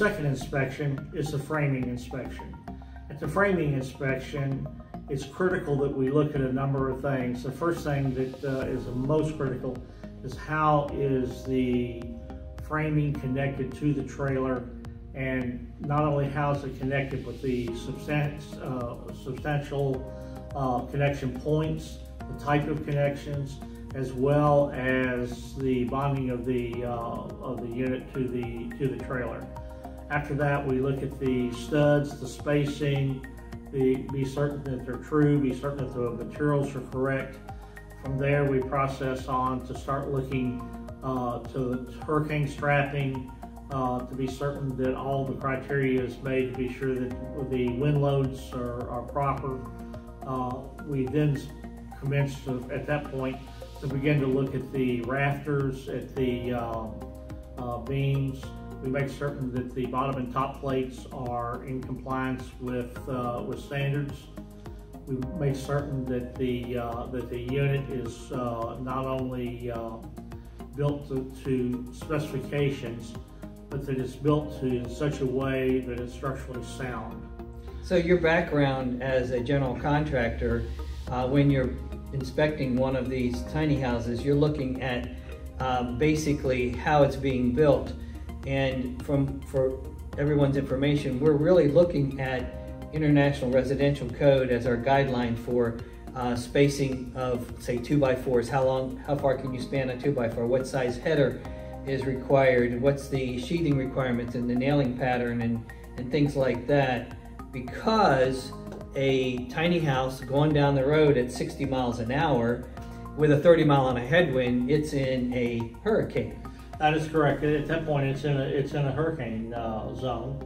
second inspection is the framing inspection. At the framing inspection, it's critical that we look at a number of things. The first thing that is the most critical is how is the framing connected to the trailer, and not only how is it connected, but the substantial connection points, the type of connections, as well as the bonding of the unit to the trailer. After that, we look at the studs, the spacing, be certain that they're true, be certain that the materials are correct. From there, we process on to start looking to hurricane strapping, to be certain that all the criteria is made, to be sure that the wind loads are proper. We then commence at that point to begin to look at the rafters, at the beams. We make certain that the bottom and top plates are in compliance with standards. We make certain that the unit is not only built to specifications, but that it's built in such a way that it's structurally sound. So your background as a general contractor, when you're inspecting one of these tiny houses, you're looking at basically how it's being built. And for everyone's information, we're really looking at International Residential Code as our guideline for spacing of, say, 2x4s. How far can you span a 2x4? What size header is required? What's the sheathing requirements and the nailing pattern and things like that? Because a tiny house going down the road at 60 miles an hour with a 30-mile-an-hour headwind, it's in a hurricane. That is correct. At that point, it's in a hurricane zone.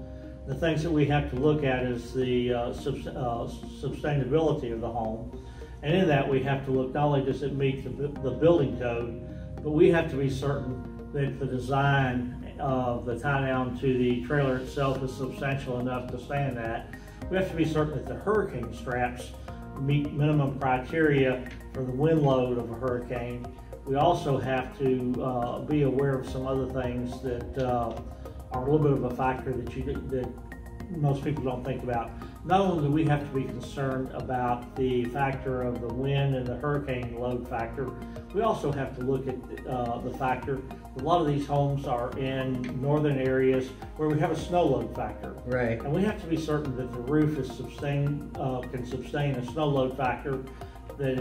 The things that we have to look at is the sustainability of the home, and in that we have to look, not only does it meet the building code, but we have to be certain that the design of the tie-down to the trailer itself is substantial enough to stand that. We have to be certain that the hurricane straps meet minimum criteria for the wind load of a hurricane. We also have to be aware of some other things that are a little bit of a factor that most people don't think about. Not only do we have to be concerned about the factor of the wind and the hurricane load factor, we also have to look at the factor. A lot of these homes are in northern areas where we have a snow load factor. Right. And we have to be certain that the roof is can sustain a snow load factor that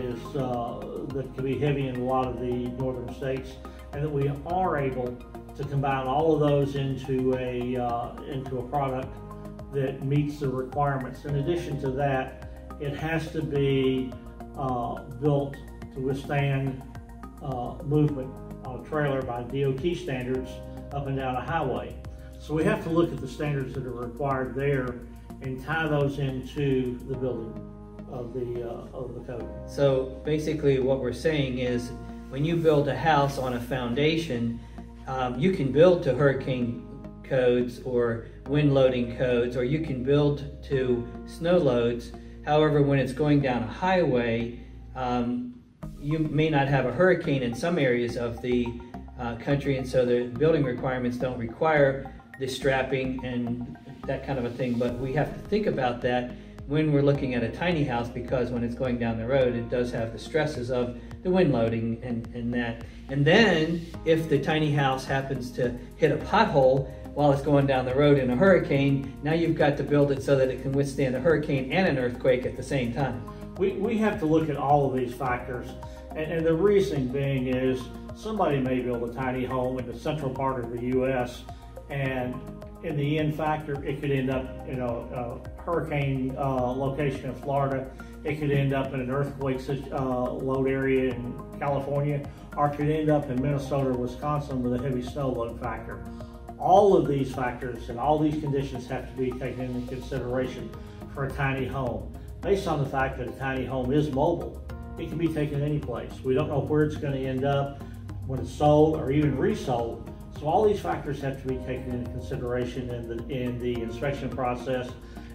can be heavy in a lot of the northern states, and that we are able to combine all of those into a product that meets the requirements. In addition to that, it has to be built to withstand movement on a trailer by DOT standards up and down a highway. So we have to look at the standards that are required there and tie those into the building of the code. So basically what we're saying is, when you build a house on a foundation, you can build to hurricane codes or wind loading codes, or you can build to snow loads. However, when it's going down a highway, you may not have a hurricane in some areas of the country, and so the building requirements don't require the strapping and that kind of a thing. But we have to think about that when we're looking at a tiny house, because when it's going down the road, it does have the stresses of the wind loading and that. And then if the tiny house happens to hit a pothole while it's going down the road in a hurricane, now you've got to build it so that it can withstand a hurricane and an earthquake at the same time. We have to look at all of these factors, and the reasoning being is somebody may build a tiny home in the central part of the U.S., and in the end factor, it could end up in a hurricane location in Florida. It could end up in an earthquake load area in California, or it could end up in Minnesota or Wisconsin with a heavy snow load factor. All of these factors and all these conditions have to be taken into consideration for a tiny home. Based on the fact that a tiny home is mobile, it can be taken any place. We don't know where it's going to end up when it's sold or even resold. So all these factors have to be taken into consideration in the inspection process,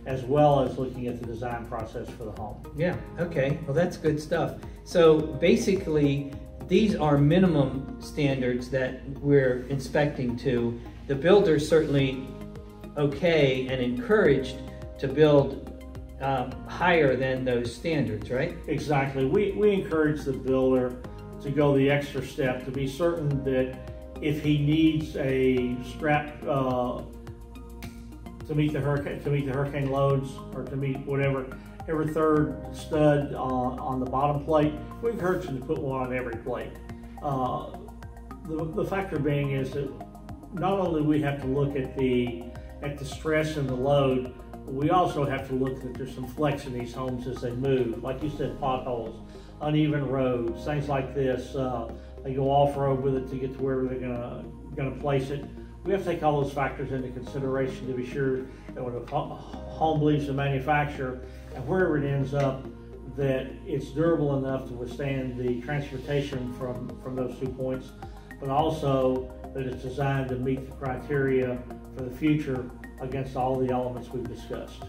as well as looking at the design process for the home. Yeah, okay, well that's good stuff. So basically, these are minimum standards that we're inspecting to. The builders certainly okay and encouraged to build higher than those standards, right? Exactly. We encourage the builder to go the extra step to be certain that if he needs a strap to meet the hurricane loads, or to meet whatever, every third stud on the bottom plate, we encourage him to put one on every plate. The factor being is that not only we have to look at the stress and the load, but we also have to look that there's some flex in these homes as they move. Like you said, potholes, uneven roads, things like this. They go off-road with it to get to wherever they're gonna place it. We have to take all those factors into consideration to be sure that when a home leaves the manufacturer and wherever it ends up, that it's durable enough to withstand the transportation from those 2 points, but also that it's designed to meet the criteria for the future against all the elements we've discussed.